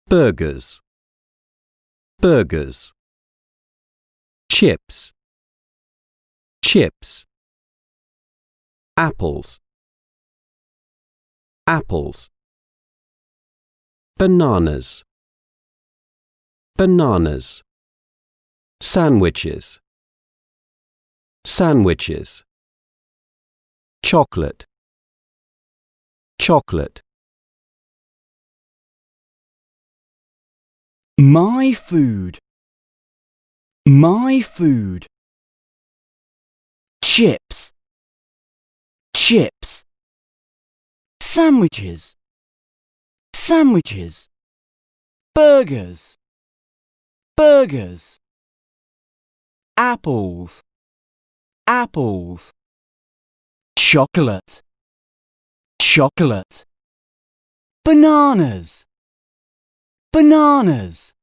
burgers, burgers. Chips, chips. Apples, apples. Bananas, bananas. Sandwiches, sandwiches. Chocolate, chocolate. My food, my food. Chips, chips. Sandwiches, sandwiches. Burgers, burgers. Apples, apples. Chocolate, chocolate. Bananas, bananas.